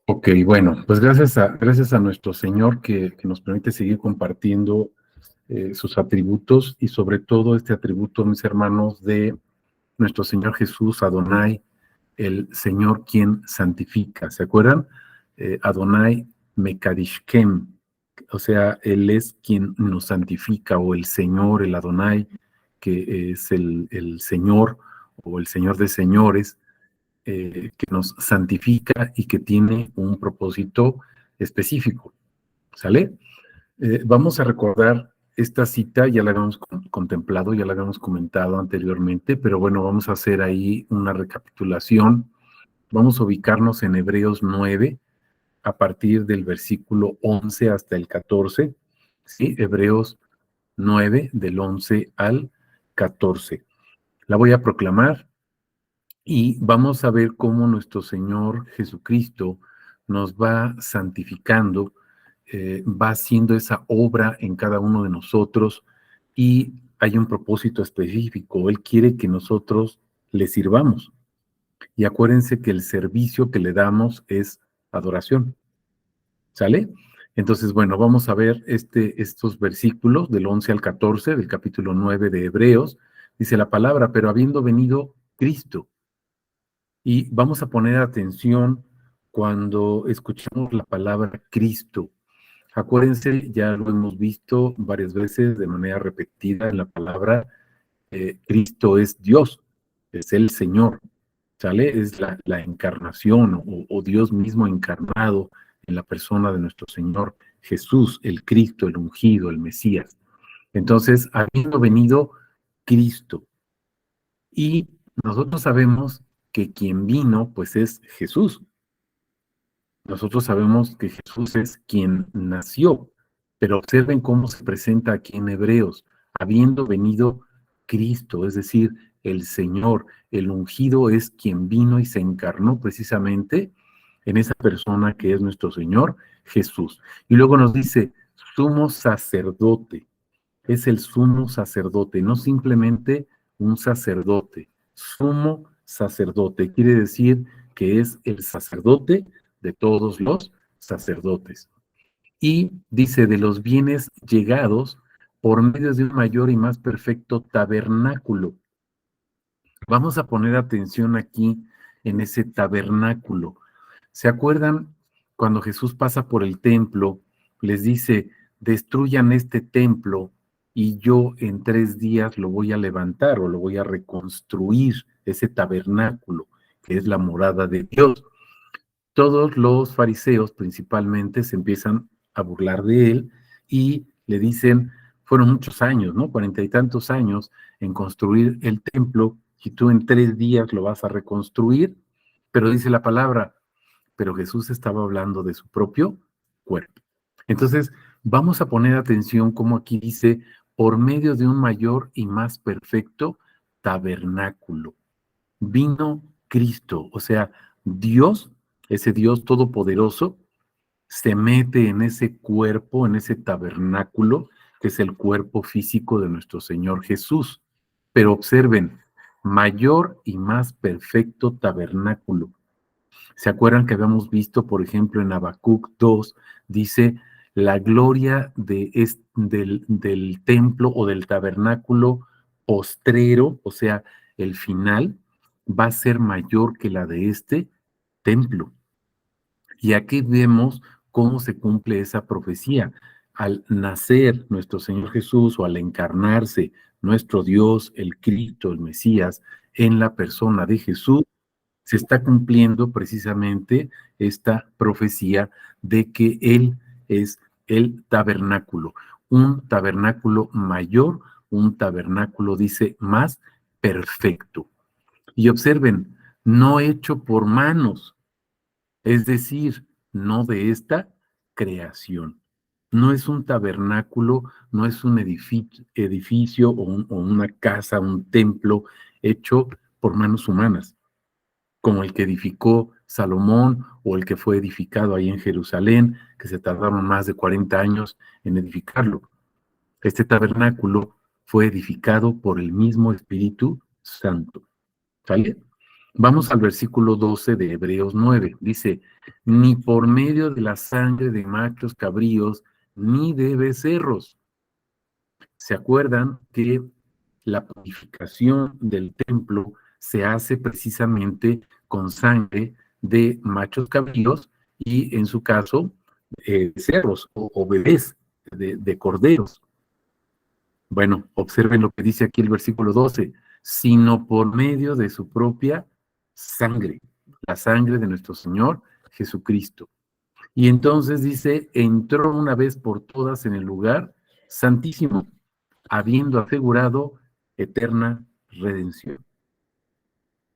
Ok, bueno, pues gracias a nuestro Señor que nos permite seguir compartiendo sus atributos y sobre todo este atributo, mis hermanos, de nuestro Señor Jesús, Adonai, el Señor quien santifica. ¿Se acuerdan? Adonai Mekadishkem, o sea, Él es quien nos santifica, o el Señor, el Adonai, que es el Señor o el Señor de señores, que nos santifica y que tiene un propósito específico. ¿Sale? Vamos a recordar esta cita, ya la habíamos contemplado, ya la habíamos comentado anteriormente, pero bueno, vamos a hacer ahí una recapitulación. Vamos a ubicarnos en Hebreos 9, a partir del versículo 11 hasta el 14, ¿sí? Hebreos 9, del 11 al 14. La voy a proclamar y vamos a ver cómo nuestro Señor Jesucristo nos va santificando, va haciendo esa obra en cada uno de nosotros y hay un propósito específico. Él quiere que nosotros le sirvamos. Y acuérdense que el servicio que le damos es adoración. ¿Sale? Entonces, bueno, vamos a ver estos versículos del 11 al 14 del capítulo 9 de Hebreos. Dice la palabra, pero habiendo venido Cristo. Y vamos a poner atención cuando escuchamos la palabra Cristo. Acuérdense, ya lo hemos visto varias veces de manera repetida en la palabra, Cristo es Dios, es el Señor, ¿sale? Es la encarnación o Dios mismo encarnado en la persona de nuestro Señor Jesús, el Cristo, el ungido, el Mesías. Entonces, habiendo venido Cristo, y nosotros sabemos que quien vino, pues es Jesús. Nosotros sabemos que Jesús es quien nació, pero observen cómo se presenta aquí en Hebreos, habiendo venido Cristo, es decir, el Señor, el ungido es quien vino y se encarnó precisamente en esa persona que es nuestro Señor Jesús. Y luego nos dice, sumo sacerdote, es el sumo sacerdote, no simplemente un sacerdote, sumo sacerdote, quiere decir que es el sacerdote de todos los sacerdotes. Y dice, de los bienes llegados por medio de un mayor y más perfecto tabernáculo. Vamos a poner atención aquí en ese tabernáculo. ¿Se acuerdan cuando Jesús pasa por el templo, les dice, destruyan este templo y yo en 3 días lo voy a levantar o lo voy a reconstruir, ese tabernáculo, que es la morada de Dios? Todos los fariseos principalmente se empiezan a burlar de él y le dicen, fueron muchos años, ¿no? 40 y tantos años en construir el templo y tú en 3 días lo vas a reconstruir, pero dice la palabra, pero Jesús estaba hablando de su propio cuerpo. Entonces, vamos a poner atención como aquí dice, por medio de un mayor y más perfecto tabernáculo. Vino Cristo, o sea, Dios, ese Dios todopoderoso, se mete en ese cuerpo, en ese tabernáculo, que es el cuerpo físico de nuestro Señor Jesús. Pero observen, mayor y más perfecto tabernáculo. ¿Se acuerdan que habíamos visto, por ejemplo, en Habacuc 2, dice, la gloria del templo o del tabernáculo postrero, o sea, el final, va a ser mayor que la de este templo? Y aquí vemos cómo se cumple esa profecía. Al nacer nuestro Señor Jesús o al encarnarse nuestro Dios, el Cristo, el Mesías, en la persona de Jesús, se está cumpliendo precisamente esta profecía de que Él es el tabernáculo, un tabernáculo mayor, un tabernáculo, dice, más perfecto. Y observen, no hecho por manos, es decir, no de esta creación. No es un tabernáculo, no es un edificio o una casa, un templo hecho por manos humanas, como el que edificó Salomón o el que fue edificado ahí en Jerusalén, que se tardaron más de 40 años en edificarlo. Este tabernáculo fue edificado por el mismo Espíritu Santo. ¿Sale? Vamos al versículo 12 de Hebreos 9. Dice, ni por medio de la sangre de machos cabríos, ni de becerros. ¿Se acuerdan que la purificación del templo se hace precisamente con sangre de machos cabríos y, en su caso, cerdos o bebés de corderos? Bueno, observen lo que dice aquí el versículo 12, sino por medio de su propia sangre, la sangre de nuestro Señor Jesucristo. Y entonces dice, entró una vez por todas en el lugar santísimo, habiendo asegurado eterna redención.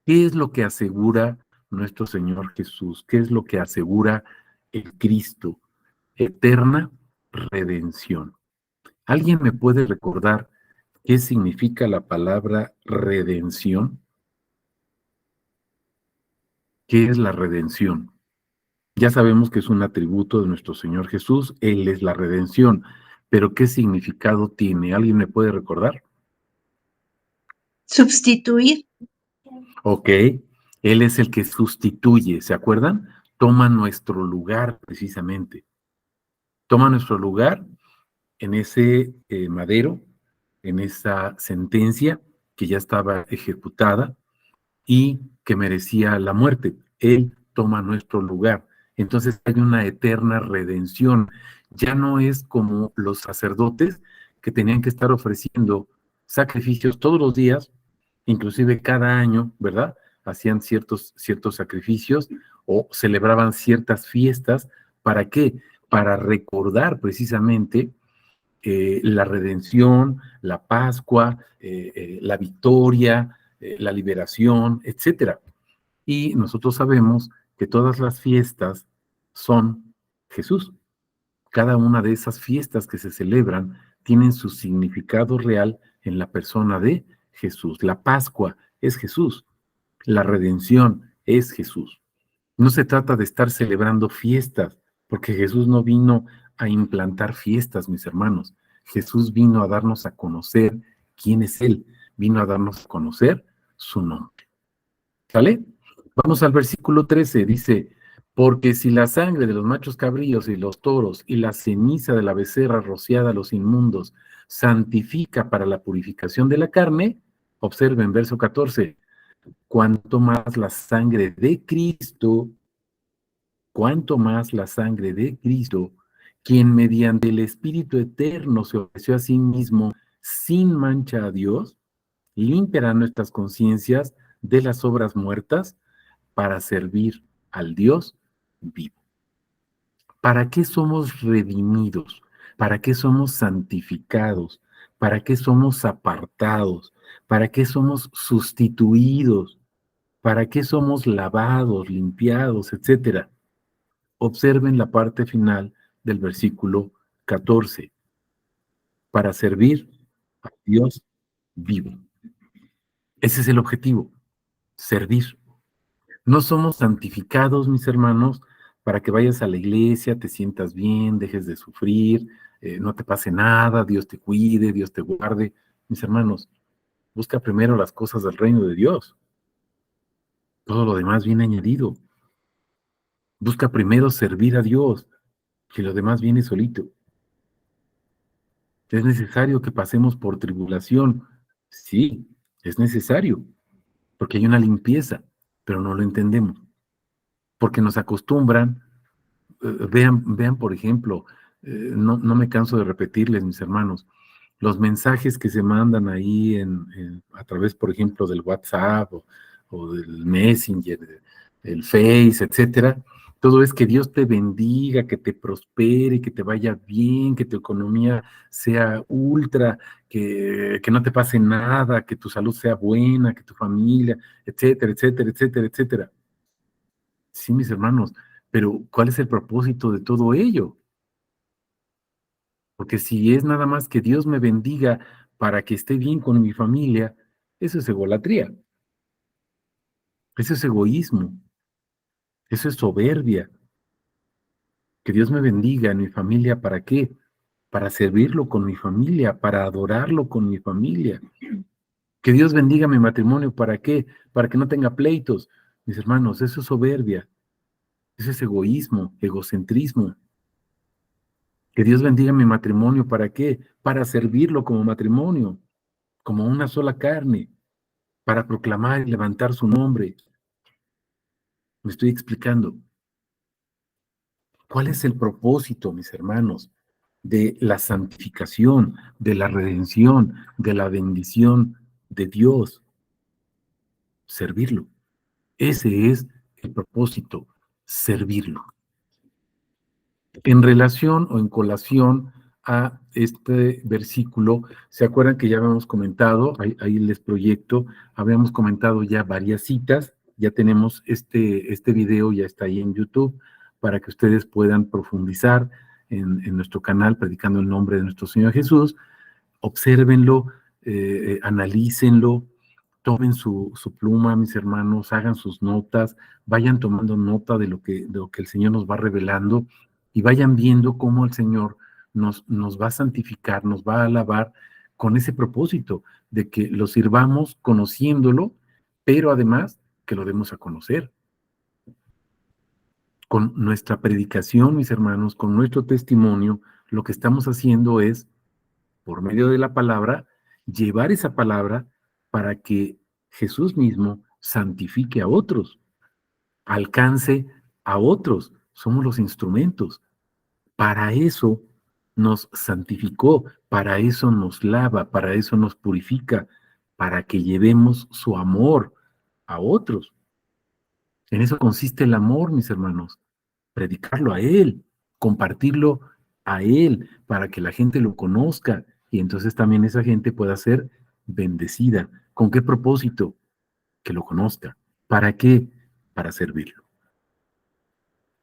¿Qué es lo que asegura nuestro Señor Jesús? ¿Qué es lo que asegura el Cristo? Eterna redención. ¿Alguien me puede recordar qué significa la palabra redención? ¿Qué es la redención? Ya sabemos que es un atributo de nuestro Señor Jesús, Él es la redención, pero ¿qué significado tiene? ¿Alguien me puede recordar? Sustituir. Ok, Él es el que sustituye, ¿se acuerdan? Toma nuestro lugar precisamente. Toma nuestro lugar en ese madero, en esa sentencia que ya estaba ejecutada y que merecía la muerte. Él toma nuestro lugar. Entonces hay una eterna redención. Ya no es como los sacerdotes que tenían que estar ofreciendo sacrificios todos los días, inclusive cada año, ¿verdad? Hacían ciertos sacrificios o celebraban ciertas fiestas. ¿Para qué? Para recordar precisamente la redención, la Pascua, la victoria, la liberación, etcétera. Y nosotros sabemos que todas las fiestas son Jesús. Cada una de esas fiestas que se celebran tienen su significado real en la persona de Jesús. La Pascua es Jesús. La redención es Jesús. No se trata de estar celebrando fiestas, porque Jesús no vino a implantar fiestas, mis hermanos. Jesús vino a darnos a conocer quién es Él, vino a darnos a conocer su nombre. ¿Sale? Vamos al versículo 13, dice, porque si la sangre de los machos cabríos y los toros y la ceniza de la becerra rociada a los inmundos santifica para la purificación de la carne, observen verso 14, cuanto más la sangre de Cristo, cuanto más la sangre de Cristo, quien mediante el Espíritu Eterno se ofreció a sí mismo sin mancha a Dios, limpiará nuestras conciencias de las obras muertas para servir al Dios vivo. ¿Para qué somos redimidos? ¿Para qué somos santificados? ¿Para qué somos apartados? ¿Para qué somos sustituidos? ¿Para qué somos lavados, limpiados, etcétera? Observen la parte final del versículo 14. Para servir a Dios vivo. Ese es el objetivo, servir. No somos santificados, mis hermanos, para que vayas a la iglesia, te sientas bien, dejes de sufrir, no te pase nada, Dios te cuide, Dios te guarde. Mis hermanos, busca primero las cosas del reino de Dios. Todo lo demás viene añadido. Busca primero servir a Dios, que lo demás viene solito. ¿Es necesario que pasemos por tribulación? Sí, es necesario, porque hay una limpieza, pero no lo entendemos, porque nos acostumbran. Vean, por ejemplo, no me canso de repetirles, mis hermanos, los mensajes que se mandan ahí a través, por ejemplo, del WhatsApp o del Messenger, el Face, etcétera. Todo es que Dios te bendiga, que te prospere, que te vaya bien, que tu economía sea ultra, que no te pase nada, que tu salud sea buena, que tu familia, etcétera, etcétera, etcétera, etcétera. Sí, mis hermanos, pero ¿cuál es el propósito de todo ello? Porque si es nada más que Dios me bendiga para que esté bien con mi familia, eso es egolatría, eso es egoísmo, eso es soberbia. Que Dios me bendiga en mi familia, ¿para qué? Para servirlo con mi familia, para adorarlo con mi familia. Que Dios bendiga mi matrimonio, ¿para qué? Para que no tenga pleitos. Mis hermanos, eso es soberbia, eso es egoísmo, egocentrismo. Que Dios bendiga mi matrimonio, ¿para qué? Para servirlo como matrimonio, como una sola carne, para proclamar y levantar su nombre. Me estoy explicando. ¿Cuál es el propósito, mis hermanos, de la santificación, de la redención, de la bendición de Dios? Servirlo. Ese es el propósito, servirlo. En relación o en colación a este versículo, ¿se acuerdan que ya habíamos comentado? Ahí les proyecto, habíamos comentado ya varias citas, ya tenemos este video, ya está ahí en YouTube, para que ustedes puedan profundizar en nuestro canal, predicando el nombre de nuestro Señor Jesús. Obsérvenlo, analícenlo, tomen su pluma, mis hermanos, hagan sus notas, vayan tomando nota de lo que el Señor nos va revelando y vayan viendo cómo el Señor nos va a santificar, nos va a alabar con ese propósito de que lo sirvamos conociéndolo, pero además que lo demos a conocer. Con nuestra predicación, mis hermanos, con nuestro testimonio, lo que estamos haciendo es, por medio de la palabra, llevar esa palabra para que Jesús mismo santifique a otros, alcance a otros. Somos los instrumentos. Para eso nos santificó, para eso nos lava, para eso nos purifica, para que llevemos su amor a otros. En eso consiste el amor, mis hermanos, predicarlo a Él, compartirlo a Él, para que la gente lo conozca y entonces también esa gente pueda ser bendecida. ¿Con qué propósito? Que lo conozca. ¿Para qué? Para servirlo.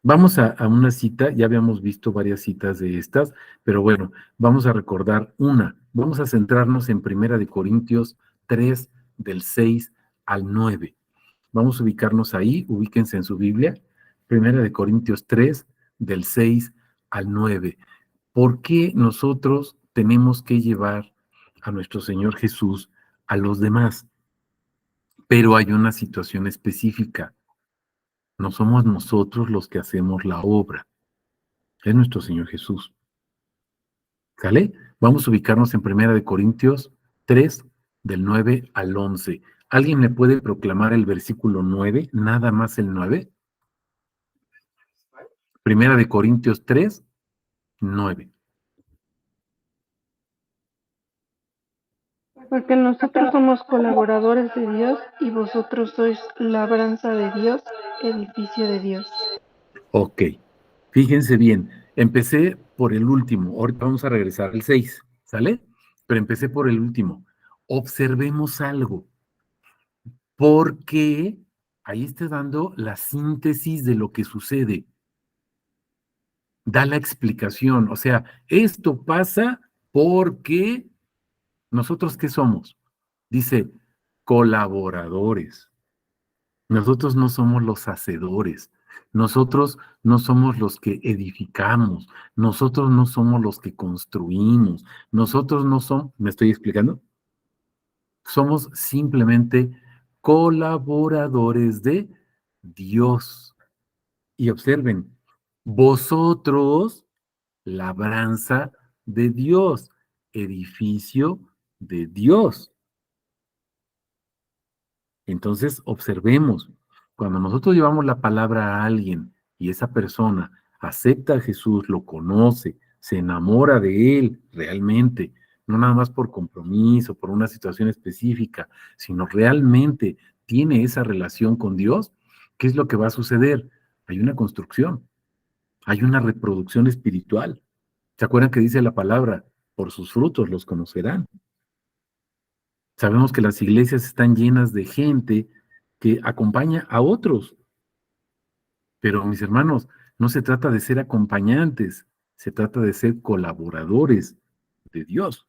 Vamos a una cita, ya habíamos visto varias citas de estas, pero bueno, vamos a recordar una. Vamos a centrarnos en Primera de Corintios 3, del 6 al 9. Vamos a ubicarnos ahí, ubíquense en su Biblia, Primera de Corintios 3, del 6 al 9. ¿Por qué nosotros tenemos que llevar a nuestro Señor Jesús a los demás? Pero hay una situación específica. No somos nosotros los que hacemos la obra, es nuestro Señor Jesús. ¿Sale? Vamos a ubicarnos en Primera de Corintios 3, del 9 al 11. ¿Alguien me puede proclamar el versículo 9? Nada más el 9. Primera de Corintios 3, 9. Porque nosotros somos colaboradores de Dios y vosotros sois labranza de Dios, edificio de Dios. Ok, fíjense bien, empecé por el último, ahorita vamos a regresar al 6, ¿sale? Pero empecé por el último. Observemos algo, porque ahí está dando la síntesis de lo que sucede, da la explicación, o sea, esto pasa porque nosotros, ¿qué somos? Dice, colaboradores. Nosotros no somos los hacedores, nosotros no somos los que edificamos, nosotros no somos los que construimos, nosotros no somos, ¿me estoy explicando? Somos simplemente colaboradores de Dios. Y observen, vosotros, labranza de Dios, edificio de Dios. Entonces, observemos, cuando nosotros llevamos la palabra a alguien y esa persona acepta a Jesús, lo conoce, se enamora de él realmente, no nada más por compromiso, por una situación específica, sino realmente tiene esa relación con Dios, ¿qué es lo que va a suceder? Hay una construcción, hay una reproducción espiritual. ¿Se acuerdan que dice la palabra? Por sus frutos los conocerán. Sabemos que las iglesias están llenas de gente que acompaña a otros, pero mis hermanos, no se trata de ser acompañantes, se trata de ser colaboradores de Dios.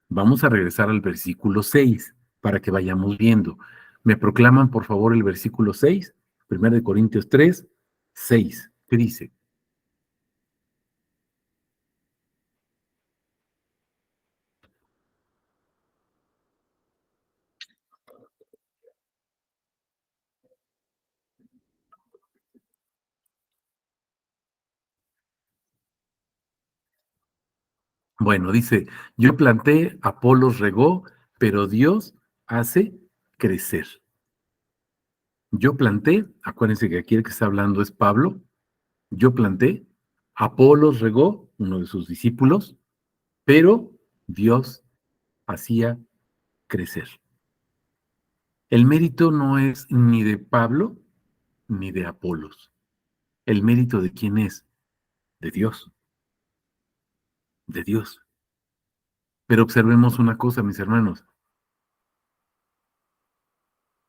Vamos a regresar al versículo 6 para que vayamos viendo. ¿Me proclaman, por favor, el versículo 6? 1 Corintios 3, 6. ¿Qué dice? Bueno, dice, yo planté, Apolos regó, pero Dios hace crecer. Yo planté, acuérdense que aquí el que está hablando es Pablo, yo planté, Apolos regó, uno de sus discípulos, pero Dios hacía crecer. El mérito no es ni de Pablo ni de Apolos. El mérito de quién es, de Dios, de Dios. Pero observemos una cosa, mis hermanos.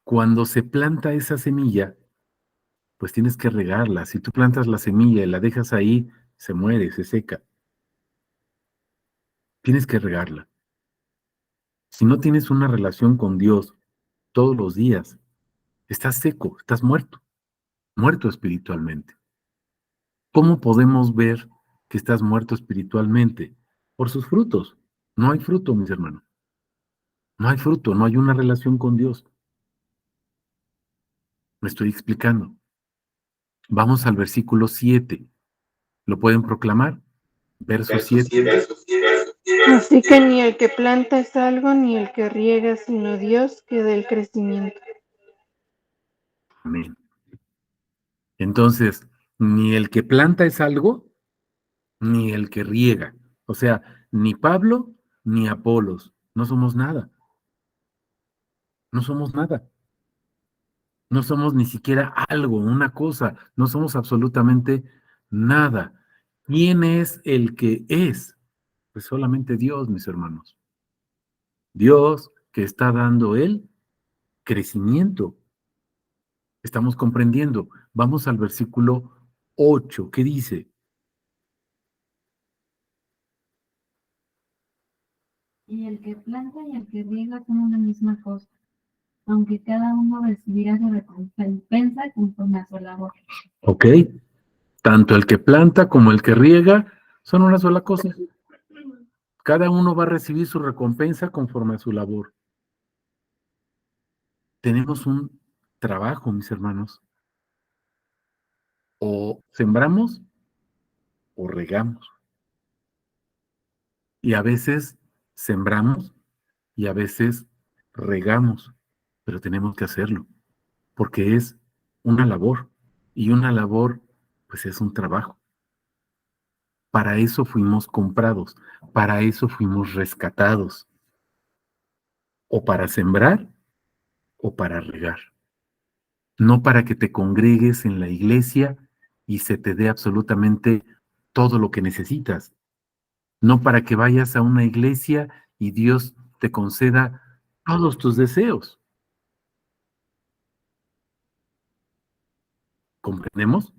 Cuando se planta esa semilla, pues tienes que regarla. Si tú plantas la semilla y la dejas ahí, se muere, se seca. Tienes que regarla. Si no tienes una relación con Dios todos los días, estás seco, estás muerto, muerto espiritualmente. ¿Cómo podemos ver que estás muerto espiritualmente? Por sus frutos. No hay fruto, mis hermanos. No hay fruto, no hay una relación con Dios. Me estoy explicando. Vamos al versículo 7. ¿Lo pueden proclamar? Verso 7. Así que ni el que planta es algo, ni el que riega, sino Dios que da el crecimiento. Amén. Entonces, ni el que planta es algo, ni el que riega. O sea, ni Pablo, ni Apolos. No somos nada. No somos nada. No somos ni siquiera algo, una cosa. No somos absolutamente nada. ¿Quién es el que es? Pues solamente Dios, mis hermanos. Dios que está dando el crecimiento. Estamos comprendiendo. Vamos al versículo 8. ¿Qué dice? Y el que planta y el que riega son una misma cosa, aunque cada uno recibirá su recompensa conforme a su labor. ¿Ok? Tanto el que planta como el que riega son una sola cosa. Cada uno va a recibir su recompensa conforme a su labor. Tenemos un trabajo, mis hermanos. O sembramos o regamos. Y a veces sembramos y a veces regamos, pero tenemos que hacerlo, porque es una labor. Y una labor, pues es un trabajo. Para eso fuimos comprados, para eso fuimos rescatados, o para sembrar o para regar. No para que te congregues en la iglesia y se te dé absolutamente todo lo que necesitas. No para que vayas a una iglesia y Dios te conceda todos tus deseos. ¿Comprendemos?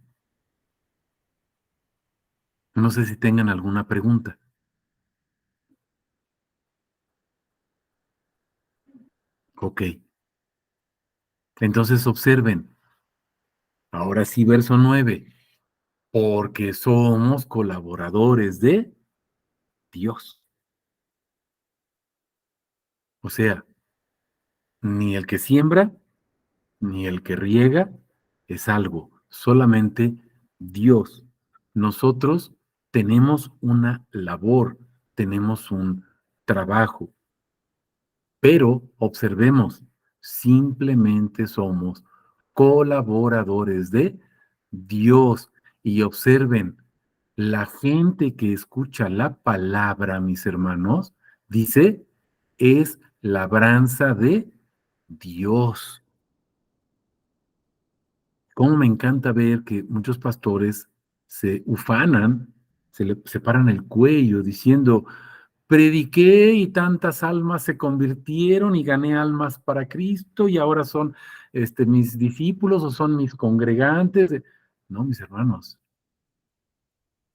No sé si tengan alguna pregunta. Ok. Entonces observen. Ahora sí, verso 9. Porque somos colaboradores de Dios. O sea, ni el que siembra, ni el que riega es algo, solamente Dios. Nosotros tenemos una labor, tenemos un trabajo, pero observemos, simplemente somos colaboradores de Dios. Y observen, la gente que escucha la palabra, mis hermanos, dice, es labranza de Dios. Cómo me encanta ver que muchos pastores se ufanan, se paran el cuello diciendo, prediqué y tantas almas se convirtieron y gané almas para Cristo y ahora son mis discípulos o son mis congregantes. No, mis hermanos,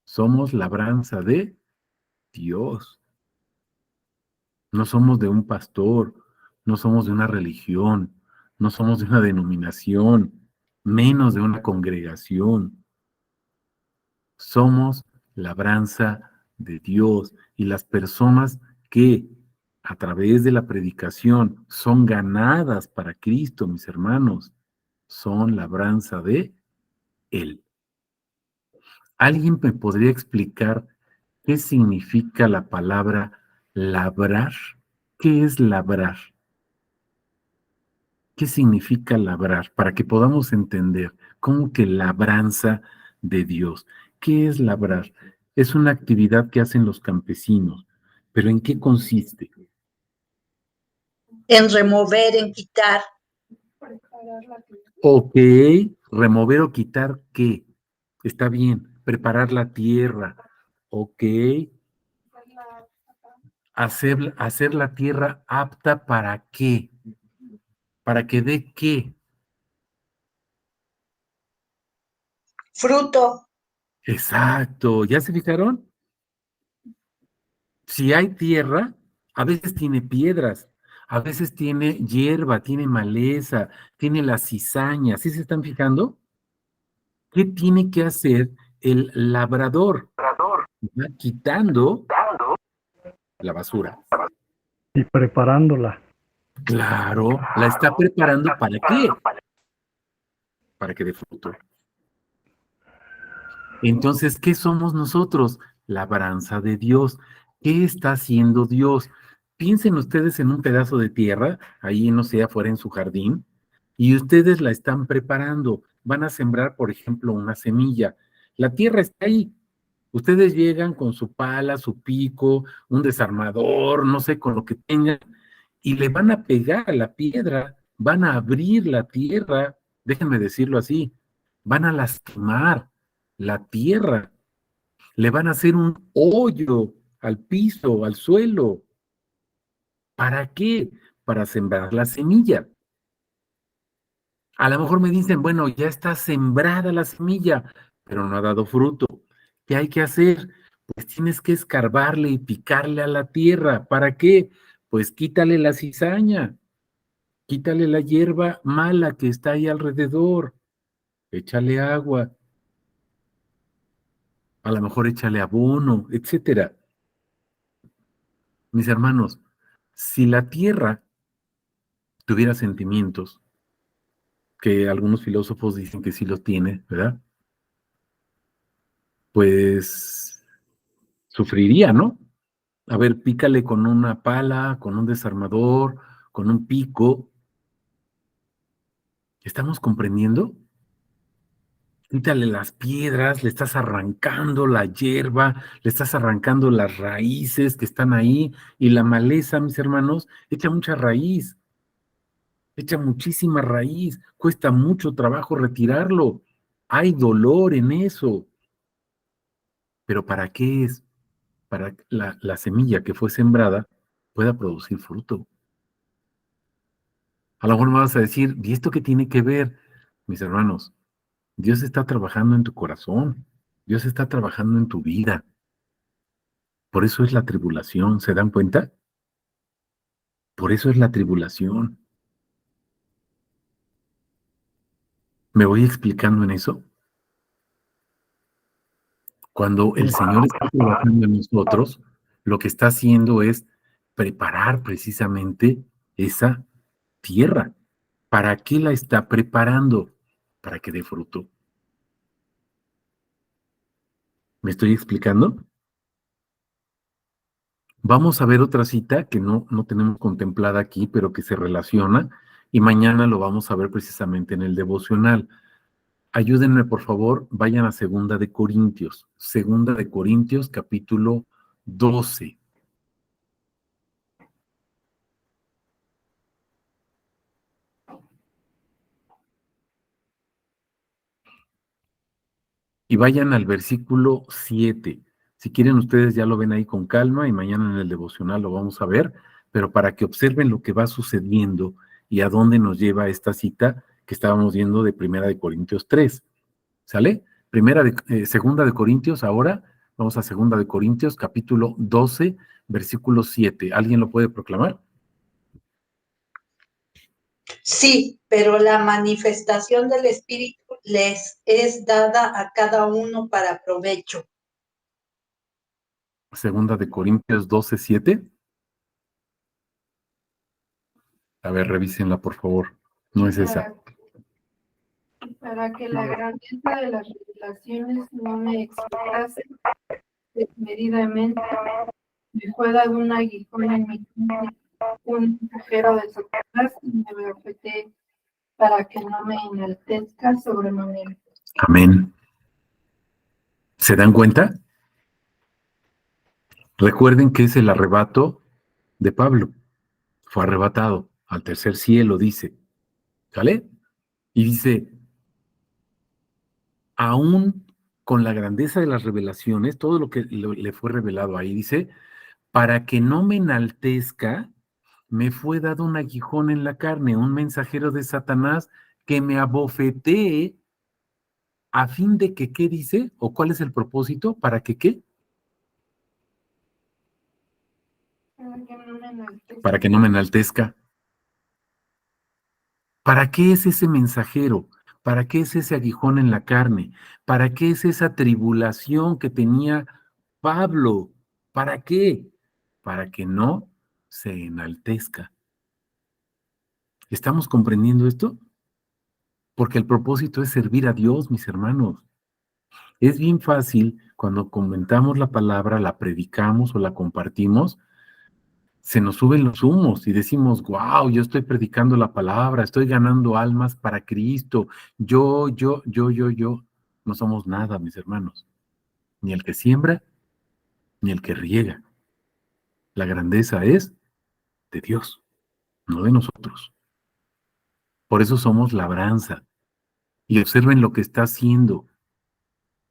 somos labranza de Dios. No somos de un pastor, no somos de una religión, no somos de una denominación, menos de una congregación. Somos labranza de Dios y las personas que a través de la predicación son ganadas para Cristo, mis hermanos, son labranza de Él. ¿Alguien me podría explicar ¿Qué significa la palabra labrar? ¿Qué es labrar? ¿Qué significa labrar? Para que podamos entender cómo que labranza de Dios. ¿Qué es labrar? Es una actividad que hacen los campesinos, pero ¿en qué consiste? En remover, en quitar. Ok, remover o quitar qué. Está bien, preparar la tierra. Ok, hacer la tierra apta para qué. ¿Para que dé qué? Fruto. Exacto, ¿ya se fijaron? Si hay tierra, a veces tiene piedras, a veces tiene hierba, tiene maleza, tiene la cizaña, ¿sí se están fijando? ¿Qué tiene que hacer el labrador? Va quitando la basura. Y preparándola. Claro, la está preparando ¿para qué? Para que dé fruto. Entonces, ¿qué somos nosotros? Labranza de Dios. ¿Qué está haciendo Dios? Piensen ustedes en un pedazo de tierra, ahí no sé, afuera en su jardín, y ustedes la están preparando. Van a sembrar, por ejemplo, una semilla. La tierra está ahí. Ustedes llegan con su pala, su pico, un desarmador, no sé, con lo que tengan, y le van a pegar a la piedra, van a abrir la tierra, déjenme decirlo así, van a lastimar la tierra, le van a hacer un hoyo al piso, al suelo. ¿Para qué? Para sembrar la semilla. A lo mejor me dicen, bueno, ya está sembrada la semilla, pero no ha dado fruto. ¿Qué hay que hacer? Pues tienes que escarbarle y picarle a la tierra. ¿Para qué? Pues quítale la cizaña, quítale la hierba mala que está ahí alrededor, échale agua, a lo mejor échale abono, etcétera. Mis hermanos, si la tierra tuviera sentimientos, que algunos filósofos dicen que sí los tiene, ¿verdad? Pues sufriría, ¿no? A ver, pícale con una pala, con un desarmador, con un pico. ¿Estamos comprendiendo? Quítale las piedras, le estás arrancando la hierba, le estás arrancando las raíces que están ahí, y la maleza, mis hermanos, echa mucha raíz, echa muchísima raíz, cuesta mucho trabajo retirarlo. Hay dolor en eso. Pero ¿para qué es? Para que la semilla que fue sembrada pueda producir fruto. A lo mejor me vas a decir, ¿y esto qué tiene que ver? Mis hermanos, Dios está trabajando en tu corazón, Dios está trabajando en tu vida. Por eso es la tribulación, ¿se dan cuenta? Por eso es la tribulación. ¿Me voy explicando en eso? Cuando el Señor está trabajando en nosotros, lo que está haciendo es preparar precisamente esa tierra. ¿Para qué la está preparando? Para que dé fruto. ¿Me estoy explicando? Vamos a ver otra cita que no tenemos contemplada aquí, pero que se relaciona, y mañana lo vamos a ver precisamente en el devocional. Ayúdenme, por favor, vayan a Segunda de Corintios, capítulo 12. Y vayan al versículo 7. Si quieren, ustedes ya lo ven ahí con calma y mañana en el devocional lo vamos a ver, pero para que observen lo que va sucediendo y a dónde nos lleva esta cita que estábamos viendo de Primera de Corintios 3. ¿Sale? Segunda de Corintios, ahora vamos a Segunda de Corintios, capítulo 12, versículo 7. ¿Alguien lo puede proclamar? Sí, pero la manifestación del Espíritu les es dada a cada uno para provecho. Segunda de Corintios 12, 7. A ver, revísenla, por favor. No es esa. Para que la grandeza de las revelaciones no me explotase, desmedidamente, me fue dado un aguijón en mi carne, un mensajero de Satanás y me bofeté para que no me enaltezca sobremanera. Amén. ¿Se dan cuenta? Recuerden que es el arrebato de Pablo. Fue arrebatado al tercer cielo, dice. ¿Sale? Y dice, aún con la grandeza de las revelaciones, todo lo que le fue revelado ahí, dice, para que no me enaltezca, me fue dado un aguijón en la carne, un mensajero de Satanás que me abofetee a fin de que, ¿qué dice? ¿O cuál es el propósito? ¿Para que qué? Para que no me enaltezca. ¿Para qué es ese mensajero? ¿Para qué es ese aguijón en la carne? ¿Para qué es esa tribulación que tenía Pablo? ¿Para qué? Para que no se enaltezca. ¿Estamos comprendiendo esto? Porque el propósito es servir a Dios, mis hermanos. Es bien fácil cuando comentamos la palabra, la predicamos o la compartimos, se nos suben los humos y decimos, wow, yo estoy predicando la palabra, estoy ganando almas para Cristo. Yo. No somos nada, mis hermanos. Ni el que siembra, ni el que riega. La grandeza es de Dios, no de nosotros. Por eso somos labranza. Y observen lo que está haciendo.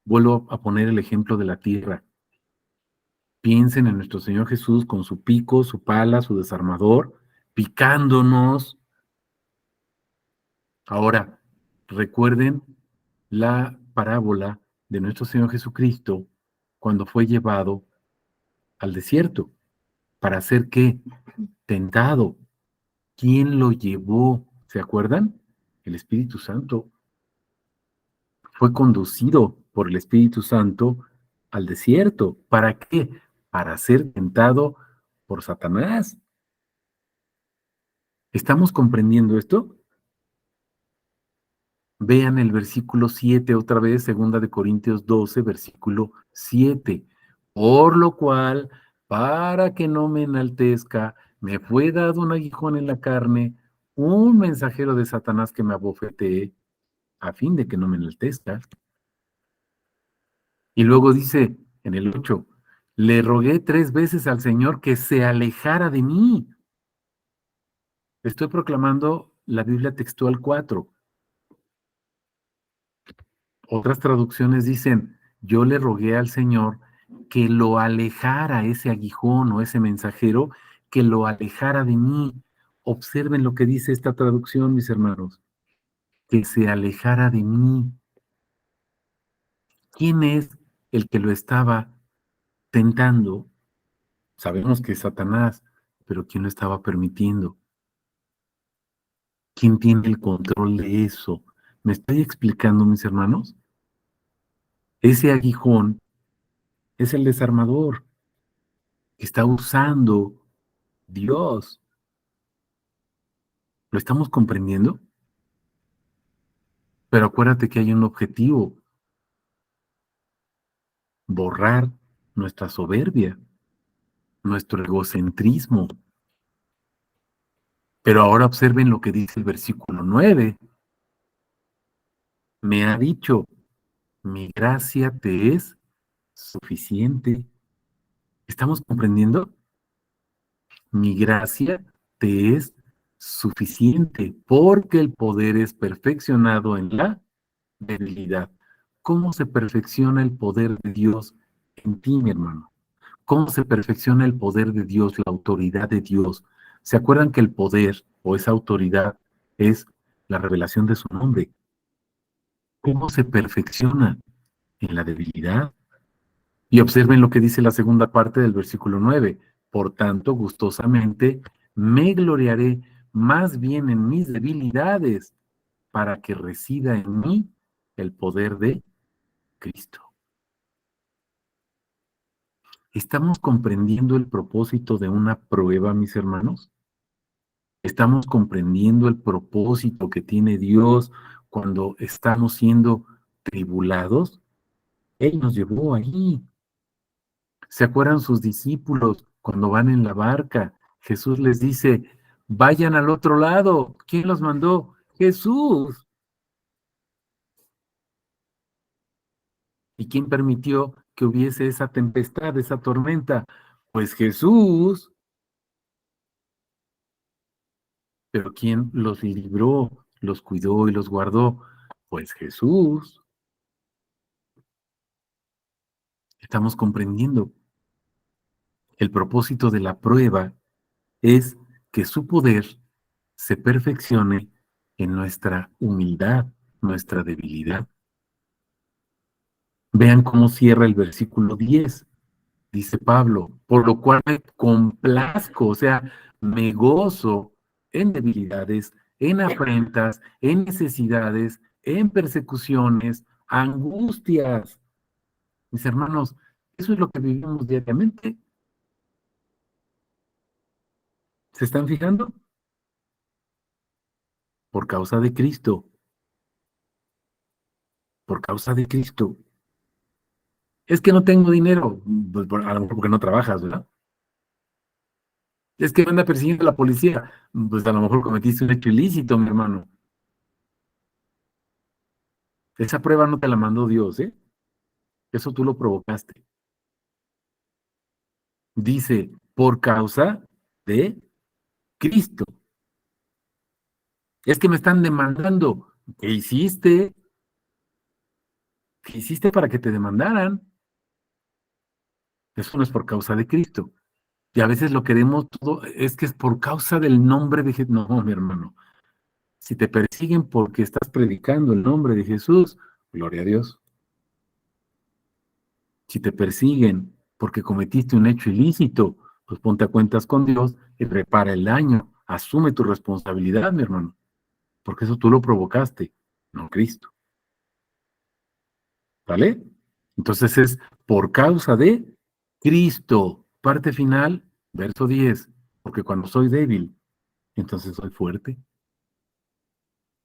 Vuelvo a poner el ejemplo de la tierra. Piensen en nuestro Señor Jesús con su pico, su pala, su desarmador, picándonos. Ahora, recuerden la parábola de nuestro Señor Jesucristo cuando fue llevado al desierto. ¿Para ser qué? Tentado. ¿Quién lo llevó? ¿Se acuerdan? El Espíritu Santo. Fue conducido por el Espíritu Santo al desierto. ¿Para qué? Para ser tentado por Satanás. ¿Estamos comprendiendo esto? Vean el versículo 7 otra vez, 2 Corintios 12, versículo 7. Por lo cual, para que no me enaltezca, me fue dado un aguijón en la carne, un mensajero de Satanás que me abofetee, a fin de que no me enaltezca. Y luego dice en el 8, le rogué 3 veces al Señor que se alejara de mí. Estoy proclamando la Biblia textual 4. Otras traducciones dicen, yo le rogué al Señor que lo alejara ese aguijón o ese mensajero, que lo alejara de mí. Observen lo que dice esta traducción, mis hermanos, que se alejara de mí. ¿Quién es el que lo estaba tentando? Sabemos que es Satanás, pero ¿quién lo estaba permitiendo? ¿Quién tiene el control de eso? ¿Me estoy explicando, mis hermanos? Ese aguijón es el desarmador que está usando Dios. ¿Lo estamos comprendiendo? Pero acuérdate que hay un objetivo: borrar nuestra soberbia, nuestro egocentrismo. Pero ahora observen lo que dice el versículo 9. Me ha dicho, mi gracia te es suficiente. ¿Estamos comprendiendo? Mi gracia te es suficiente, porque el poder es perfeccionado en la debilidad. ¿Cómo se perfecciona el poder de Dios en ti, mi hermano? ¿Cómo se perfecciona el poder de Dios, la autoridad de Dios? ¿Se acuerdan que el poder o esa autoridad es la revelación de su nombre? ¿Cómo se perfecciona? En la debilidad. Y observen lo que dice la segunda parte del versículo 9. Por tanto, gustosamente me gloriaré más bien en mis debilidades, para que resida en mí el poder de Cristo. ¿Estamos comprendiendo el propósito de una prueba, mis hermanos? ¿Estamos comprendiendo el propósito que tiene Dios cuando estamos siendo tribulados? Él nos llevó allí. ¿Se acuerdan sus discípulos cuando van en la barca? Jesús les dice, vayan al otro lado. ¿Quién los mandó? Jesús. ¿Y quién permitió que hubiese esa tempestad, esa tormenta? Pues Jesús. Pero ¿quién los libró, los cuidó y los guardó? Pues Jesús. Estamos comprendiendo. El propósito de la prueba es que su poder se perfeccione en nuestra humildad, nuestra debilidad. Vean cómo cierra el versículo 10. Dice Pablo, por lo cual me complazco, o sea, me gozo en debilidades, en afrentas, en necesidades, en persecuciones, angustias. Mis hermanos, eso es lo que vivimos diariamente. ¿Se están fijando? Por causa de Cristo, por causa de Cristo. Es que no tengo dinero, pues a lo mejor porque no trabajas, ¿verdad? Es que me anda persiguiendo la policía, pues a lo mejor cometiste un hecho ilícito, mi hermano. Esa prueba no te la mandó Dios, ¿eh? Eso tú lo provocaste. Dice, por causa de Cristo. Es que me están demandando. ¿Qué hiciste? ¿Qué hiciste para que te demandaran? Eso no es por causa de Cristo. Y a veces lo queremos todo, es que es por causa del nombre de Jesús. No, mi hermano. Si te persiguen porque estás predicando el nombre de Jesús, gloria a Dios. Si te persiguen porque cometiste un hecho ilícito, pues ponte a cuentas con Dios y repara el daño. Asume tu responsabilidad, mi hermano, porque eso tú lo provocaste, no Cristo. ¿Vale? Entonces es por causa de Cristo. Parte final, verso 10. Porque cuando soy débil, entonces soy fuerte.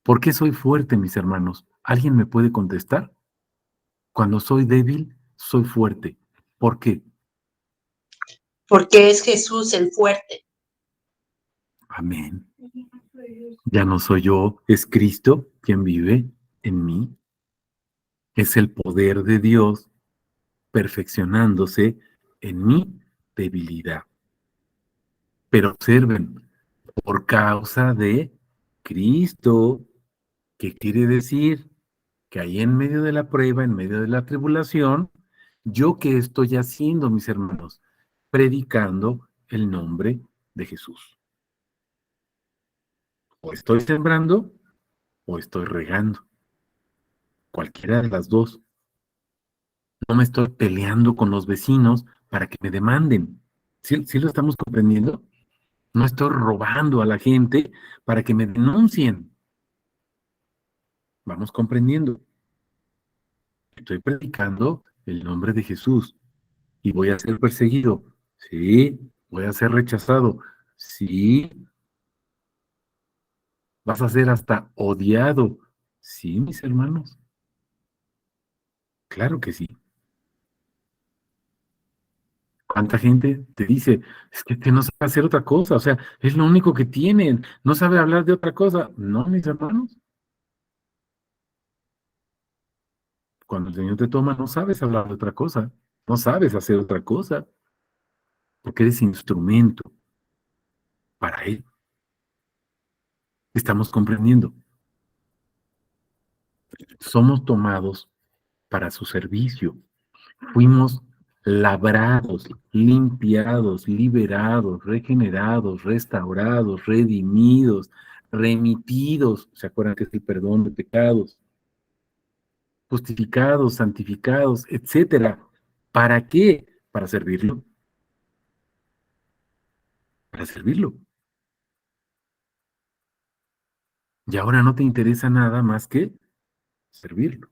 ¿Por qué soy fuerte, mis hermanos? ¿Alguien me puede contestar? Cuando soy débil, soy fuerte. ¿Por qué? Porque es Jesús el fuerte. Amén. Ya no soy yo, es Cristo quien vive en mí. Es el poder de Dios perfeccionándose en mi debilidad. Pero observen, por causa de Cristo, ¿qué quiere decir? Que ahí en medio de la prueba, en medio de la tribulación, ¿yo qué estoy haciendo, mis hermanos? Predicando el nombre de Jesús. O estoy sembrando o estoy regando. Cualquiera de las dos. No me estoy peleando con los vecinos para que me demanden. ¿Sí lo estamos comprendiendo? No estoy robando a la gente para que me denuncien. Vamos comprendiendo. Estoy predicando el nombre de Jesús y voy a ser perseguido. Sí, voy a ser rechazado. Sí, vas a ser hasta odiado. Sí, mis hermanos. Claro que sí. ¿Cuánta gente te dice, es que no sabe hacer otra cosa? O sea, es lo único que tienen, no sabe hablar de otra cosa. No, mis hermanos, cuando el Señor te toma, no sabes hablar de otra cosa, no sabes hacer otra cosa, porque eres instrumento para Él. Estamos comprendiendo. Somos tomados para su servicio. Fuimos labrados, limpiados, liberados, regenerados, restaurados, redimidos, remitidos. ¿Se acuerdan que es el perdón de pecados? Justificados, santificados, etcétera. ¿Para qué? Para servirlo. Para servirlo. Y ahora no te interesa nada más que servirlo.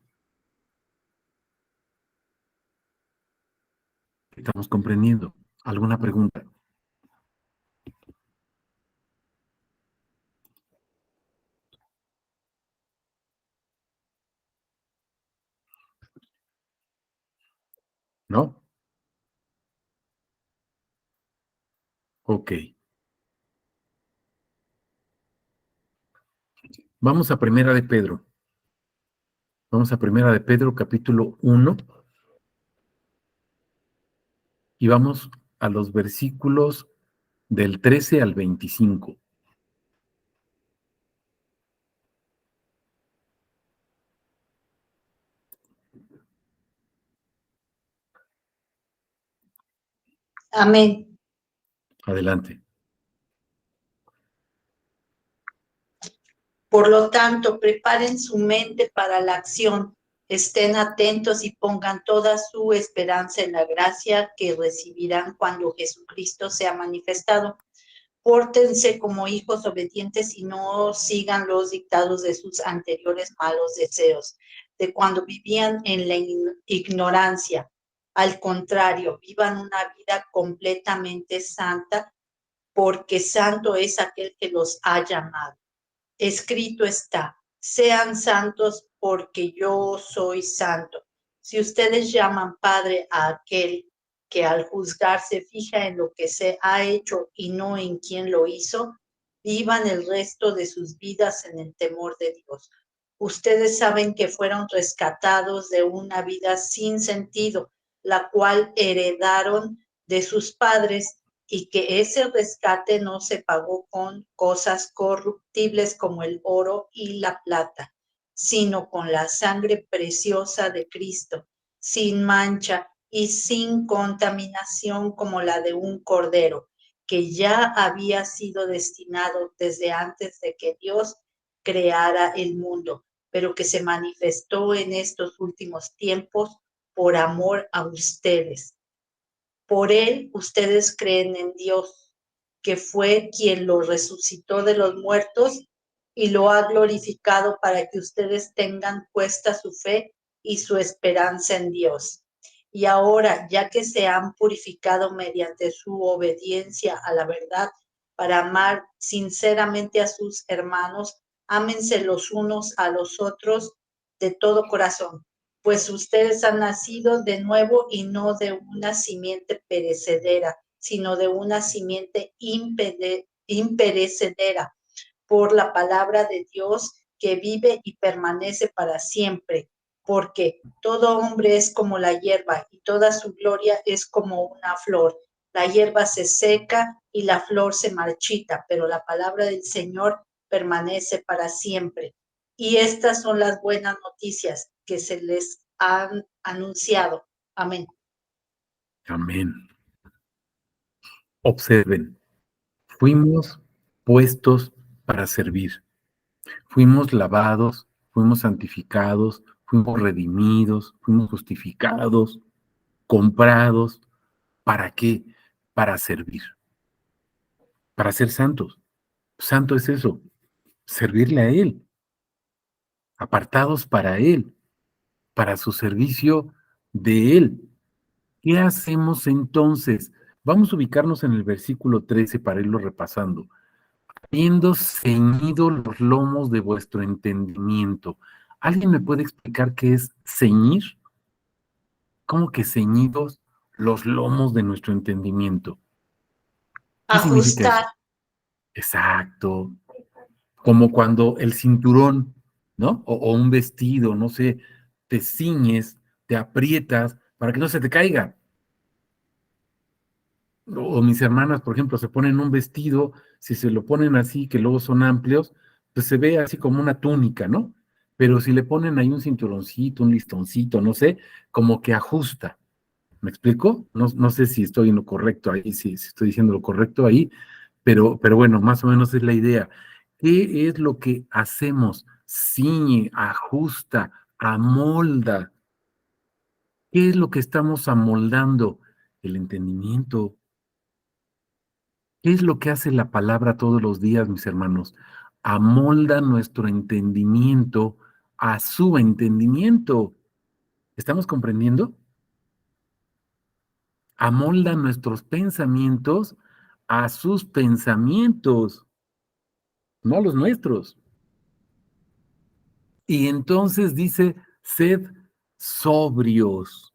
Estamos comprendiendo. ¿Alguna pregunta? ¿No? Ok. Vamos a Primera de Pedro. Vamos a Primera de Pedro, capítulo 1, y vamos a los versículos del 13 al 25. Amén. Adelante. Por lo tanto, preparen su mente para la acción, estén atentos y pongan toda su esperanza en la gracia que recibirán cuando Jesucristo sea manifestado. Pórtense como hijos obedientes y no sigan los dictados de sus anteriores malos deseos, de cuando vivían en la ignorancia. Al contrario, vivan una vida completamente santa, porque santo es aquel que los ha llamado. Escrito está, sean santos porque yo soy santo. Si ustedes llaman Padre a aquel que al juzgar se fija en lo que se ha hecho y no en quién lo hizo, vivan el resto de sus vidas en el temor de Dios. Ustedes saben que fueron rescatados de una vida sin sentido, la cual heredaron de sus padres, y que ese rescate no se pagó con cosas corruptibles como el oro y la plata, sino con la sangre preciosa de Cristo, sin mancha y sin contaminación como la de un cordero, que ya había sido destinado desde antes de que Dios creara el mundo, pero que se manifestó en estos últimos tiempos por amor a ustedes. Por él ustedes creen en Dios, que fue quien lo resucitó de los muertos y lo ha glorificado para que ustedes tengan puesta su fe y su esperanza en Dios. Y ahora, ya que se han purificado mediante su obediencia a la verdad para amar sinceramente a sus hermanos, ámense los unos a los otros de todo corazón, pues ustedes han nacido de nuevo y no de una simiente perecedera, sino de una simiente imperecedera, por la palabra de Dios que vive y permanece para siempre, porque todo hombre es como la hierba y toda su gloria es como una flor. La hierba se seca y la flor se marchita, pero la palabra del Señor permanece para siempre. Y estas son las buenas noticias que se les han anunciado. Amén. Amén. Observen, fuimos puestos para servir. Fuimos lavados, fuimos santificados, fuimos redimidos, fuimos justificados, comprados. ¿Para qué? Para servir, para ser santos. Santo es eso, servirle a Él, apartados para Él, para su servicio de Él. ¿Qué hacemos entonces? Vamos a ubicarnos en el versículo 13 para irlo repasando. Habiendo ceñido los lomos de vuestro entendimiento. ¿Alguien me puede explicar qué es ceñir? ¿Cómo que ceñidos los lomos de nuestro entendimiento? ¿Qué significa Ajustar. eso? Exacto. Como cuando el cinturón, ¿no? O un vestido, no sé, te ciñes, te aprietas para que no se te caiga. O mis hermanas, por ejemplo, se ponen un vestido, si se lo ponen así, que luego son amplios, pues se ve así como una túnica, ¿no? Pero si le ponen ahí un cinturoncito, un listoncito, no sé, como que ajusta. ¿Me explico? No sé si estoy en lo correcto ahí, si estoy diciendo lo correcto ahí, pero bueno, más o menos es la idea. ¿Qué es lo que hacemos? Ciñe, ajusta, amolda. ¿Qué es lo que estamos amoldando? El entendimiento. ¿Qué es lo que hace la palabra todos los días, mis hermanos? Amolda nuestro entendimiento a su entendimiento. ¿Estamos comprendiendo? Amolda nuestros pensamientos a sus pensamientos, no a los nuestros. Y entonces dice, sed sobrios.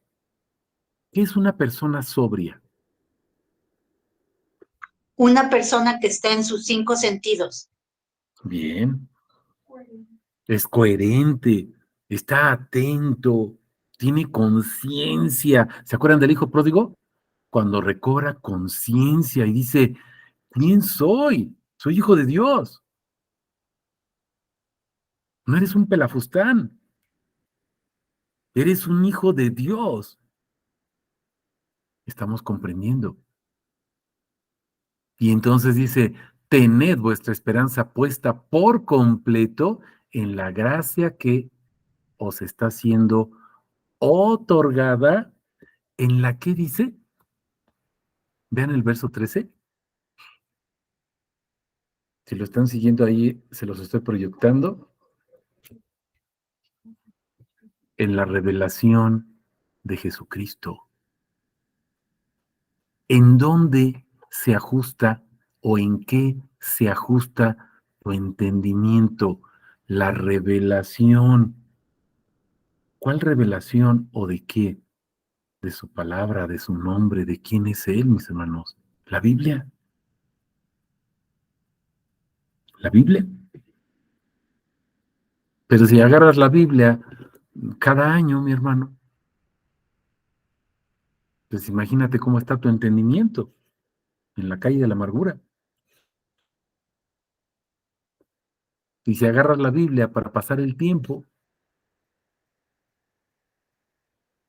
¿Qué es una persona sobria? Una persona que está en sus 5 sentidos. Bien. Es coherente, está atento, tiene conciencia. ¿Se acuerdan del hijo pródigo? Cuando recobra conciencia y dice, ¿quién soy? Soy hijo de Dios. No eres un pelafustán. Eres un hijo de Dios. Estamos comprendiendo. Y entonces dice, tened vuestra esperanza puesta por completo en la gracia que os está siendo otorgada, en la que dice, vean el verso 13. Si lo están siguiendo ahí, se los estoy proyectando. En la revelación de Jesucristo. ¿En dónde se ajusta o en qué se ajusta tu entendimiento? La revelación. ¿Cuál revelación o de qué? De su palabra, de su nombre, de quién es Él, mis hermanos. La Biblia. La Biblia. Pero si agarras la Biblia cada año, mi hermano, pues imagínate cómo está tu entendimiento en la calle de la amargura. Y si agarras la Biblia para pasar el tiempo,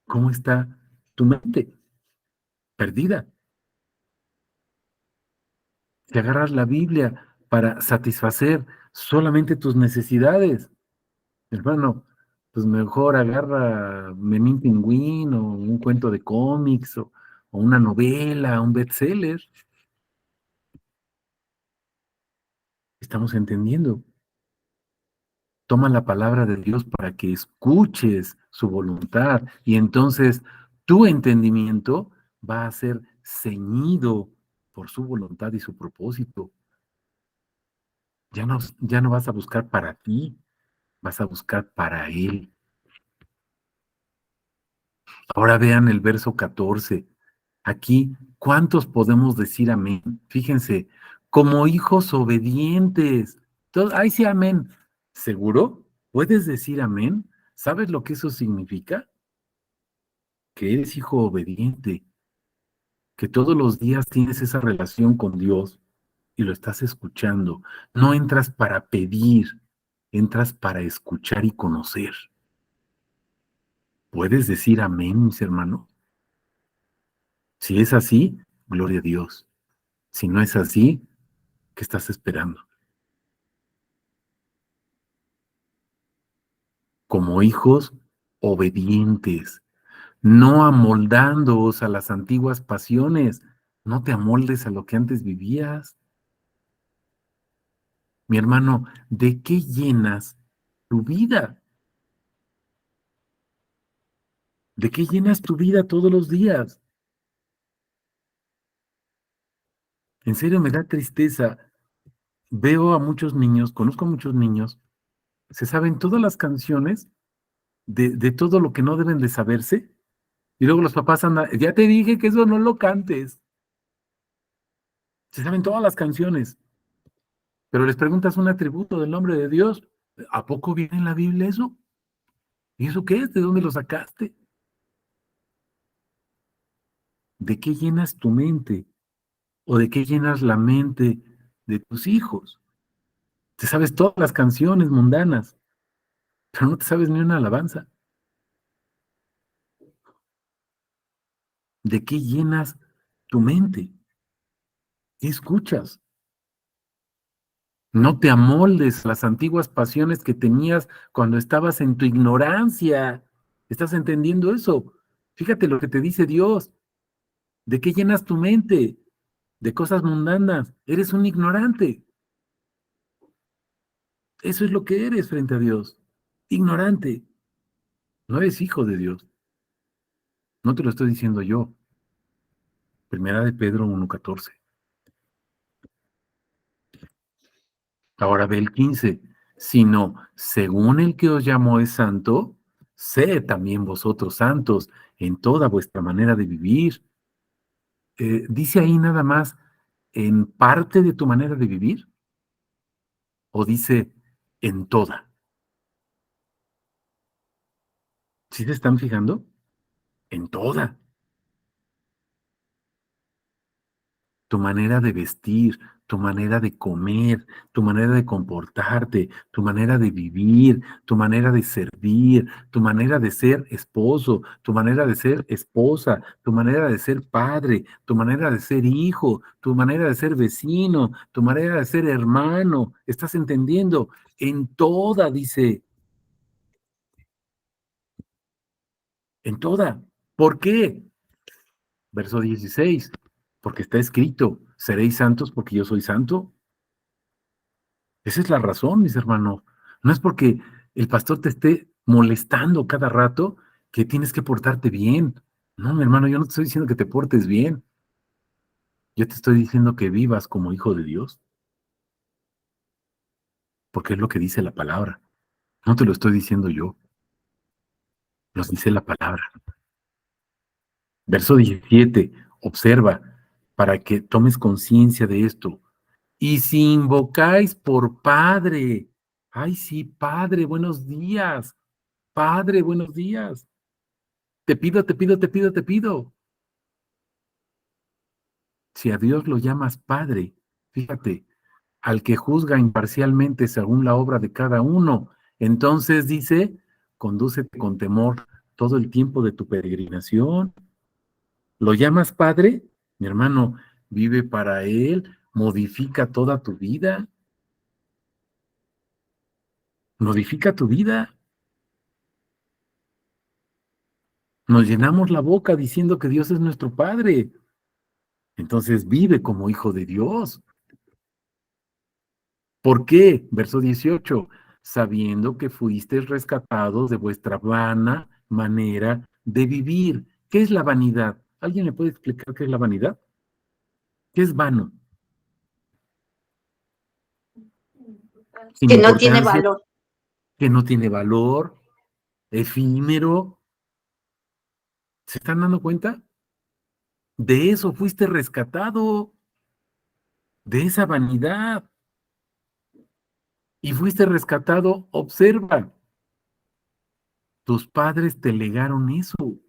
¿cómo está tu mente? Perdida. Si agarras la Biblia para satisfacer solamente tus necesidades, hermano, pues mejor agarra Memín Pingüín o un cuento de cómics o una novela, un bestseller. Estamos entendiendo. Toma la palabra de Dios para que escuches su voluntad y entonces tu entendimiento va a ser ceñido por su voluntad y su propósito. Ya no vas a buscar para ti, vas a buscar para Él. Ahora vean el verso 14. Aquí, ¿cuántos podemos decir amén? Fíjense, como hijos obedientes. Ay, sí, amén. ¿Seguro? ¿Puedes decir amén? ¿Sabes lo que eso significa? Que eres hijo obediente, que todos los días tienes esa relación con Dios y lo estás escuchando. No entras para pedir, entras para escuchar y conocer. ¿Puedes decir amén, mis hermanos? Si es así, gloria a Dios. Si no es así, ¿qué estás esperando? Como hijos obedientes, no amoldándoos a las antiguas pasiones. No te amoldes a lo que antes vivías. Mi hermano, ¿de qué llenas tu vida? ¿De qué llenas tu vida todos los días? En serio, me da tristeza. Veo a muchos niños, conozco a muchos niños, se saben todas las canciones de todo lo que no deben de saberse, y luego los papás andan, ya te dije que eso no lo cantes. Se saben todas las canciones, pero les preguntas un atributo del nombre de Dios. ¿A poco viene en la Biblia eso? ¿Y eso qué es? ¿De dónde lo sacaste? ¿De qué llenas tu mente? ¿O de qué llenas la mente de tus hijos? Te sabes todas las canciones mundanas, pero no te sabes ni una alabanza. ¿De qué llenas tu mente? ¿Qué escuchas? No te amoldes a las antiguas pasiones que tenías cuando estabas en tu ignorancia. ¿Estás entendiendo eso? Fíjate lo que te dice Dios. ¿De qué llenas tu mente? De cosas mundanas. Eres un ignorante. Eso es lo que eres frente a Dios. Ignorante. No eres hijo de Dios. No te lo estoy diciendo yo. Primera de Pedro 1:14. Ahora ve el 15. Sino, según el que os llamó es santo, sed también vosotros santos en toda vuestra manera de vivir. Dice ahí nada más en parte de tu manera de vivir? ¿O dice en toda? ¿Sí se están fijando? En toda. Tu manera de vestir, tu manera de comer, tu manera de comportarte, tu manera de vivir, tu manera de servir, tu manera de ser esposo, tu manera de ser esposa, tu manera de ser padre, tu manera de ser hijo, tu manera de ser vecino, tu manera de ser hermano. ¿Estás entendiendo? En toda, dice, en toda. ¿Por qué? Verso 16, porque está escrito, seréis santos porque yo soy santo. Esa es la razón, mis hermanos. No es porque el pastor te esté molestando cada rato que tienes que portarte bien. No, mi hermano, yo no te estoy diciendo que te portes bien. Yo te estoy diciendo que vivas como hijo de Dios, porque es lo que dice la palabra. No te lo estoy diciendo yo, lo dice la palabra. Verso 17, observa, para que tomes conciencia de esto. Y si invocáis por Padre, ay sí, Padre, buenos días, Padre, buenos días. Te pido, te pido, te pido, te pido. Si a Dios lo llamas Padre, fíjate, al que juzga imparcialmente según la obra de cada uno, entonces dice, condúcete con temor todo el tiempo de tu peregrinación. ¿Lo llamas Padre? Mi hermano, vive para Él, modifica toda tu vida, modifica tu vida. Nos llenamos la boca diciendo que Dios es nuestro Padre. Entonces vive como hijo de Dios. ¿Por qué? Verso 18, sabiendo que fuisteis rescatados de vuestra vana manera de vivir. ¿Qué es la vanidad? ¿Alguien le puede explicar qué es la vanidad? ¿Qué es vano? Sin Que no tiene importancia, valor. que no tiene valor, efímero. ¿Se están dando cuenta? De eso fuiste rescatado, de esa vanidad. Y fuiste rescatado, observa, tus padres te legaron eso.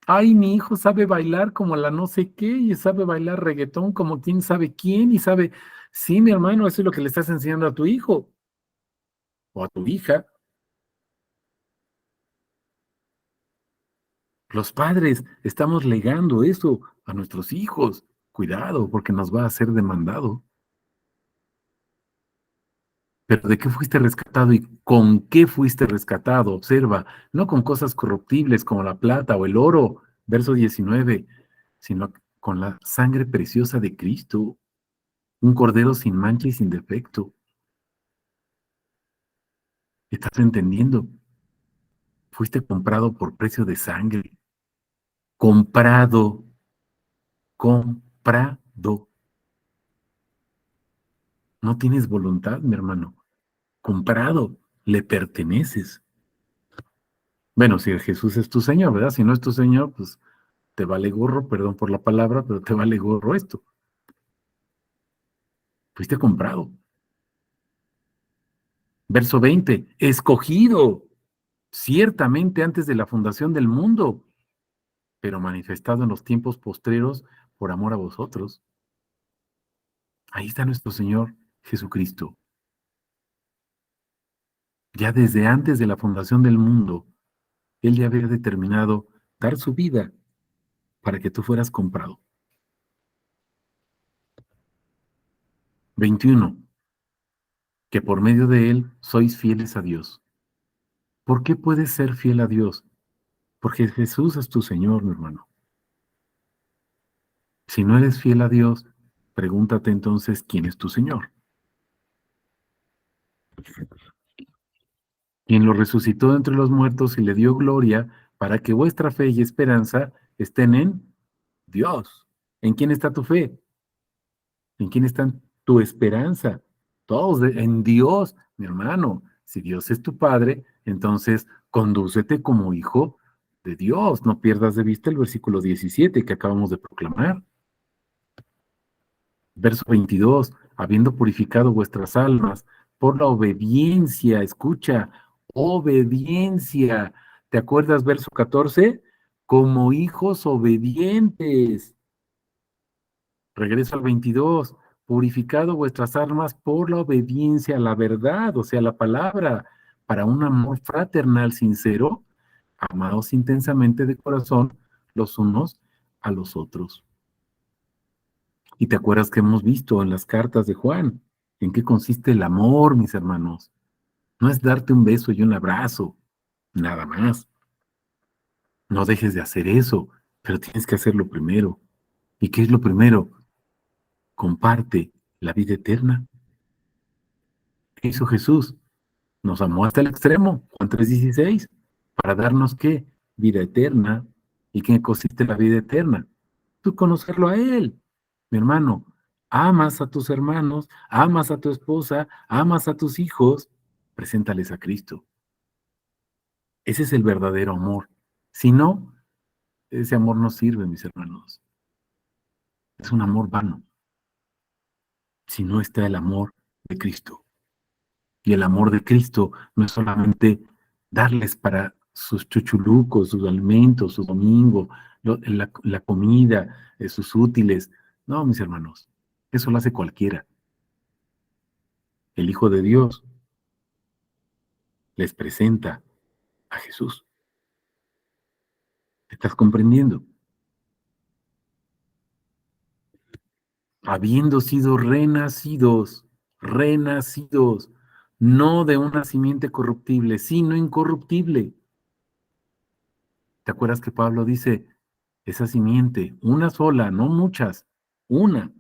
Ay, mi hijo sabe bailar como la no sé qué, y sabe bailar reggaetón como quién sabe quién, y sabe, sí, mi hermano, eso es lo que le estás enseñando a tu hijo o a tu hija. Los padres estamos legando eso a nuestros hijos. Cuidado, porque nos va a ser demandado. Pero ¿de qué fuiste rescatado y con qué fuiste rescatado? Observa, no con cosas corruptibles como la plata o el oro, verso 19, sino con la sangre preciosa de Cristo, un cordero sin mancha y sin defecto. ¿Estás entendiendo? Fuiste comprado por precio de sangre. Comprado, comprado. No tienes voluntad, mi hermano. Comprado, le perteneces. Bueno, si Jesús es tu Señor, ¿verdad? Si no es tu Señor, pues te vale gorro, perdón por la palabra, pero te vale gorro esto. Fuiste comprado. Verso 20, escogido, ciertamente antes de la fundación del mundo, pero manifestado en los tiempos postreros por amor a vosotros. Ahí está nuestro Señor Jesucristo. Ya desde antes de la fundación del mundo, Él ya había determinado dar su vida para que tú fueras comprado. 21. Que por medio de Él sois fieles a Dios. ¿Por qué puedes ser fiel a Dios? Porque Jesús es tu Señor, mi hermano. Si no eres fiel a Dios, pregúntate entonces quién es tu Señor. Quien lo resucitó de entre los muertos y le dio gloria para que vuestra fe y esperanza estén en Dios. ¿En quién está tu fe? ¿En quién está tu esperanza? Todos en Dios, mi hermano. Si Dios es tu Padre, entonces condúcete como hijo de Dios. No pierdas de vista el versículo 17 que acabamos de proclamar. Verso 22, habiendo purificado vuestras almas por la obediencia, escucha, obediencia. ¿Te acuerdas verso 14? Como hijos obedientes. Regreso al 22, purificado vuestras almas por la obediencia a la verdad, o sea, la palabra, para un amor fraternal sincero, amados intensamente de corazón los unos a los otros. Y te acuerdas que hemos visto en las cartas de Juan, en qué consiste el amor, mis hermanos. No es darte un beso y un abrazo, nada más. No dejes de hacer eso, pero tienes que hacerlo primero. ¿Y qué es lo primero? Comparte la vida eterna. ¿Qué hizo Jesús? Nos amó hasta el extremo, Juan 3:16, para darnos ¿qué? Vida eterna. ¿Y qué consiste la vida eterna? Tú conocerlo a Él. Mi hermano, amas a tus hermanos, amas a tu esposa, amas a tus hijos, preséntales a Cristo. Ese es el verdadero amor. Si no, ese amor no sirve, mis hermanos. Es un amor vano. Si no está el amor de Cristo. Y el amor de Cristo no es solamente darles para sus chuchulucos, sus alimentos, su domingo, la comida, sus útiles. No, mis hermanos, eso lo hace cualquiera. El Hijo de Dios les presenta a Jesús. ¿Estás comprendiendo? Habiendo sido renacidos, no de una simiente corruptible, sino incorruptible. ¿Te acuerdas que Pablo dice, esa simiente, una sola, no muchas, una,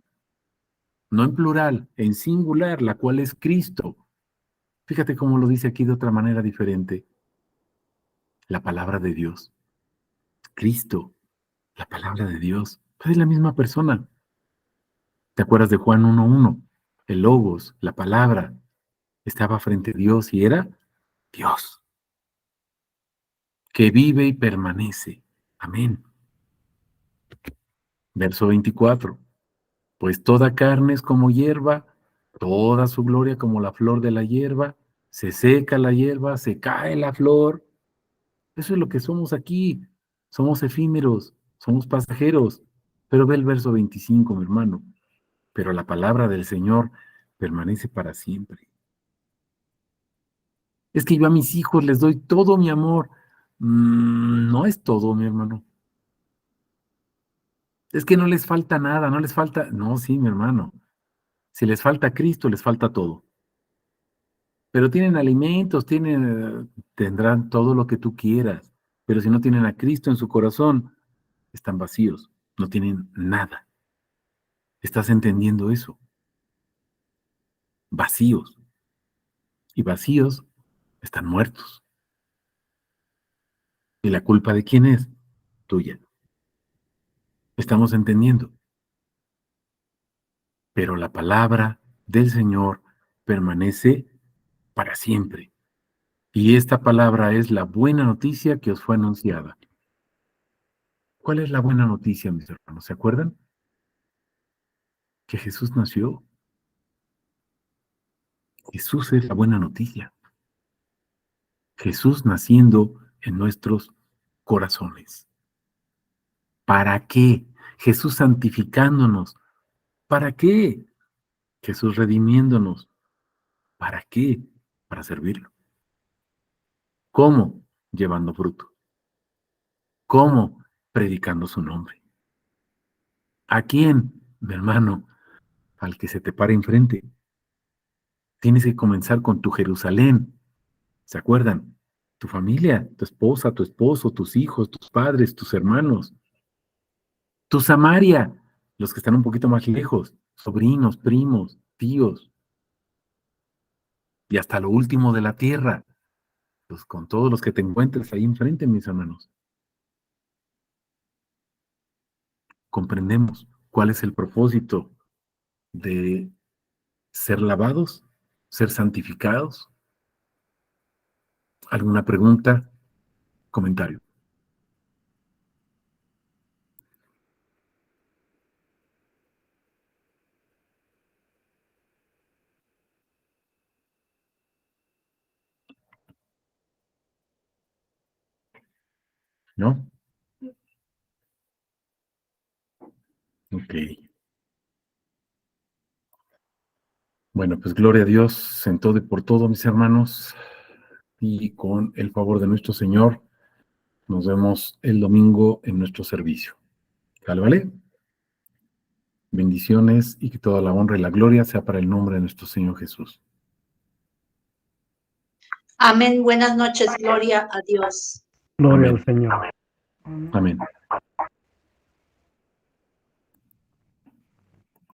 no en plural, en singular, la cual es Cristo? Fíjate cómo lo dice aquí de otra manera diferente. La palabra de Dios, Cristo, la palabra de Dios, pues es la misma persona. ¿Te acuerdas de Juan 1:1? El Logos, la palabra, estaba frente a Dios y era Dios, que vive y permanece. Amén. Verso 24. Pues toda carne es como hierba, toda su gloria como la flor de la hierba, se seca la hierba, se cae la flor. Eso es lo que somos aquí. Somos efímeros, somos pasajeros. Pero ve el verso 25, mi hermano. Pero la palabra del Señor permanece para siempre. Es que yo a mis hijos les doy todo mi amor. No es todo, mi hermano. Es que no les falta nada, no les falta. No, sí, mi hermano. Si les falta Cristo, les falta todo. Pero tienen alimentos, tendrán todo lo que tú quieras. Pero si no tienen a Cristo en su corazón, están vacíos, no tienen nada. ¿Estás entendiendo eso? Vacíos. Y vacíos están muertos. ¿Y la culpa de quién es? Tuya. ¿Estamos entendiendo? Pero la palabra del Señor permanece para siempre. Y esta palabra es la buena noticia que os fue anunciada. ¿Cuál es la buena noticia, mis hermanos? ¿Se acuerdan? Que Jesús nació. Jesús es la buena noticia. Jesús naciendo en nuestros corazones. ¿Para qué? Jesús santificándonos. ¿Para qué? Jesús redimiéndonos. ¿Para qué? Para servirlo. ¿Cómo? Llevando fruto. ¿Cómo? Predicando su nombre. ¿A quién? Mi hermano, al que se te pare enfrente. Tienes que comenzar con tu Jerusalén. ¿Se acuerdan? Tu familia, tu esposa, tu esposo, tus hijos, tus padres, tus hermanos. Tu Samaria, los que están un poquito más lejos, sobrinos, primos, tíos, y hasta lo último de la tierra, pues con todos los que te encuentres ahí enfrente, mis hermanos. Comprendemos cuál es el propósito de ser lavados, ser santificados. ¿Alguna pregunta? Comentario. ¿no? Ok. Bueno, pues gloria a Dios en todo y por todo, mis hermanos, y con el favor de nuestro Señor, nos vemos el domingo en nuestro servicio. ¿Vale? ¿Vale? Bendiciones y que toda la honra y la gloria sea para el nombre de nuestro Señor Jesús. Amén. Buenas noches. Gloria a Dios. Gloria Amén. al Señor. Amén.